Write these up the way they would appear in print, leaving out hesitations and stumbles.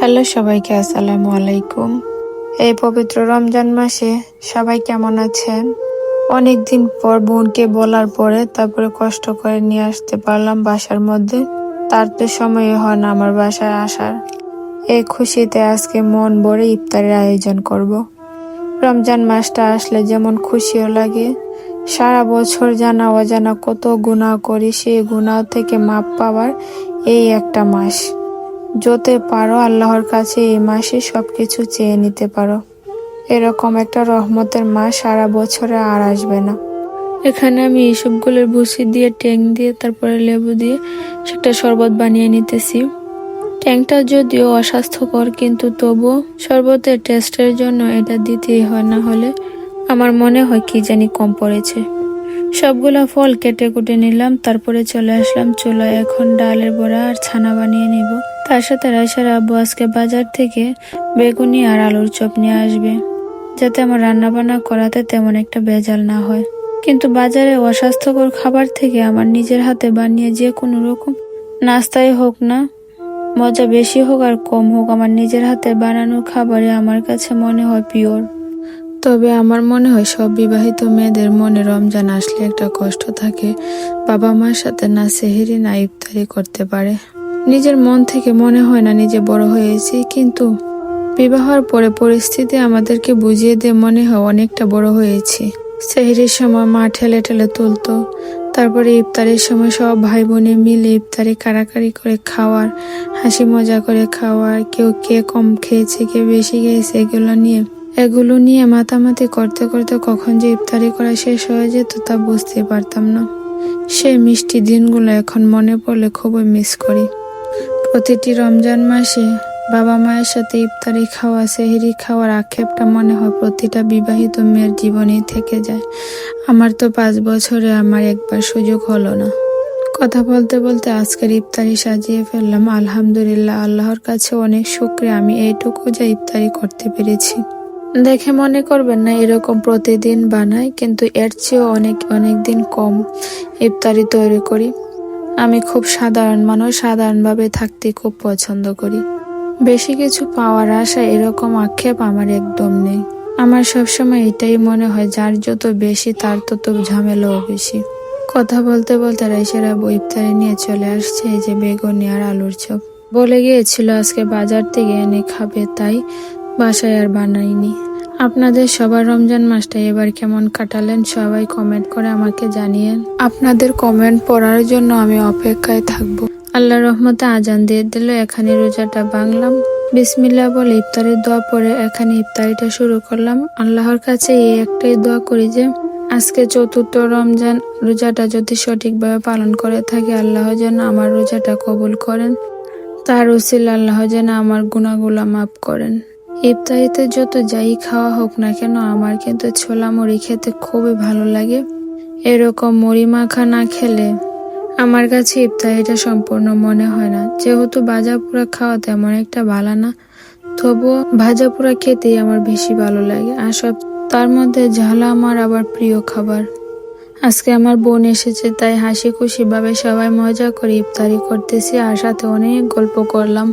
Hello সবাইকে, আসসালামু আলাইকুম। এই পবিত্র রমজান মাসে সবাই কেমন আছেন? অনেকদিন পর বোনকে বলার পরে তারপরে কষ্ট করে নিয়ে আসতে পারলাম বাসার মধ্যে। তার তো সময় হয় না আমার বাসায় আসার। এই খুশিতে আজকে মন ভরে ইফতারের আয়োজন করব। রমজান মাসটা আসলে যেমন খুশিও লাগে, সারা বছর জানা অজানা কত গুনাহ করি, সেই গুনাহ থেকে মাপ পাওয়ার এই একটা মাস। যত পারো আল্লাহর কাছে এই মাসে সবকিছু চেয়ে নিতে পারো। এরকম একটা রহমতের মাস সারা বছরে আর আসবে না। এখানে আমি এইসবগুলোর ভুসি দিয়ে, ট্যাং দিয়ে, তারপরে লেবু দিয়ে সেটা শরবত বানিয়ে নিতেছি। ট্যাংটা যদিও অস্বাস্থ্যকর, কিন্তু তবুও শরবতের টেস্টের জন্য এটা দিতেই হয়, না হলে আমার মনে হয় কি জানি কম পড়েছে। সবগুলা ফল কেটে কুটে নিলাম, তারপরে চলে আসলাম চুলায়। এখন ডালের বড়া আর ছানা বানিয়ে নিব। তার সাথে রাইসার আব্বু আজকে বাজার থেকে বেগুনি আর আলুর চপ নিয়ে আসবে, যাতে আমার রান্না বান্না করাতে তেমন একটা ভেজাল না হয়। কিন্তু বাজারে অস্বাস্থ্যকর খাবার থেকে আমার নিজের হাতে বানিয়ে যে কোনো রকম নাস্তাই হোক না, মজা বেশি হোক আর কম হোক, আমার নিজের হাতে বানানো খাবারে আমার কাছে মনে হয় পিওর। তবে আমার মনে হয় সব বিবাহিত মেয়েদের মনে রমজান আসলে একটা কষ্ট থাকে, বাবা মার সাথে না সেহরি না ইফতারি করতে পারে। নিজের মন থেকে মনে হয় না নিজে বড় হয়েছি, কিন্তু বিবাহের পরে পরিস্থিতি আমাদেরকে বুঝিয়ে দিয়ে মনে হয় অনেকটা বড় হয়েছি। সেহরির সময় মা ঠেলে ঠেলে তুলতো, তারপরে ইফতারের সময় সব ভাই বোনে মিলে ইফতারি কারাকারি করে খাওয়ার, হাসি মজা করে খাওয়ার, কেউ কে কম খেয়েছে কে বেশি খেয়েছে এগুলো নিয়ে মাতামাতি করতে করতে কখন যে ইফতারি করা শেষ হয়ে যেত তা বুঝতে পারতাম না। সেই মিষ্টি দিনগুলো এখন মনে পড়লে খুবই মিস করি। প্রতিটি রমজান মাসে বাবা মায়ের সাথে ইফতারি খাওয়া, সেহরি খাওয়ার আক্ষেপটা মনে হয় প্রতিটা বিবাহিত মেয়ের জীবনেই থেকে যায়। আমার তো 5 বছরে আমার একবার সুযোগ হলো না। কথা বলতে বলতে আজকের ইফতারি সাজিয়ে ফেললাম। আলহামদুলিল্লাহ, আল্লাহর কাছে অনেক শুকরিয়া আমি এইটুকু যা ইফতারি করতে পেরেছি। দেখে মনে করবেন না এরকম প্রতিদিন বানাই, কিন্তু এর চেয়েও অনেক অনেক দিন কম ইফতারি তৈরি করি। আমি খুব সাধারণ মানুষ, সাধারণভাবে থাকতে খুব পছন্দ করি। বেশি কিছু পাওয়ার আশা এরকম আক্ষেপ আমার একদম নেই। আমার সবসময় এটাই মনে হয় যার যত বেশি তার তত ঝামেলাও বেশি। কথা বলতে বলতে রাইসার আব্বু ইফতারি নিয়ে চলে আসছে, এই যে বেগুনি আর আলুর চপ। বলে গিয়েছিল আজকে বাজার থেকে এনে খাবে, তাই বাসায় আর বানাইনি। আপনাদের সবার রমজান মাসটা এবার কেমন কাটালেন সবাই কমেন্ট করে আমাকে জানিয়েন। আপনাদের কমেন্ট পড়ার জন্য আমি অপেক্ষায় থাকবো। আল্লাহর রহমতে আজান দিয়ে দিল, এখানে রোজাটা ভাঙলাম। বিসমিল্লাহ বলে ইফতারের দোয়া পড়ে এখানে ইফতারিটা শুরু করলাম। আল্লাহর কাছে এই একটাই দোয়া করি যে আজকে 4র্থ রমজান রোজাটা যদি সঠিকভাবে পালন করে থাকি, আল্লাহ যেন আমার রোজাটা কবুল করেন। তার উসিলা আল্লাহ যেন আমার গুনাহগুলো মাফ করেন। ইফতারিতে যত যাই খাওয়া হোক না কেন, আমার কিন্তু ছোলা মুড়ি খেতে খুবই ভালো লাগে। এরকম মুড়ি মাখা না খেলে আমার কাছে ইফতারিটা সম্পূর্ণ মনে হয় না। যেহেতু ভাজা পোড়া খাওয়া তেমন একটা ভালো না, তবুও ভাজা পোড়া খেতেই আমার বেশি ভালো লাগে। আর সব তার মধ্যে ঝাল আমার আবার প্রিয় খাবার। আজকে আমার বোন এসেছে, তাই হাসি খুশি ভাবে সবাই মজা করে ইফতারি করতেছি, আর সাথে অনেক গল্প করলাম।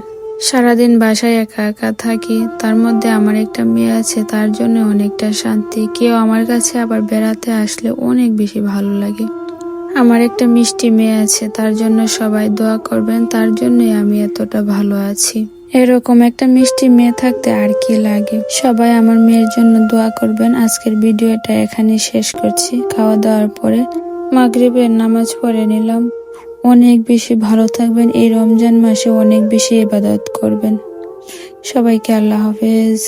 সারাদিন বাসায় একা একা থাকি, তার মধ্যে আমার একটা মেয়ে আছে, তার জন্য অনেকটা শান্তি। কেউ আমার কাছে আবার বেড়াতে আসলে অনেক বেশি ভালো লাগে। আমার একটা মিষ্টি মেয়ে আছে, তার জন্য সবাই দোয়া করবেন, তার জন্যই আমি এতটা ভালো আছি। এরকম একটা মিষ্টি মেয়ে থাকতে আর কি লাগে। সবাই আমার মেয়ের জন্য দোয়া করবেন। আজকের ভিডিওটা এখানে শেষ করছি। খাওয়া দাওয়ার পরে মাগরিবের নামাজ পড়ে নিলাম। অনেক বেশি ভালো থাকবেন, এই রমজান মাসে অনেক বেশি ইবাদত করবেন। সবাইকে আল্লাহ হাফেজ।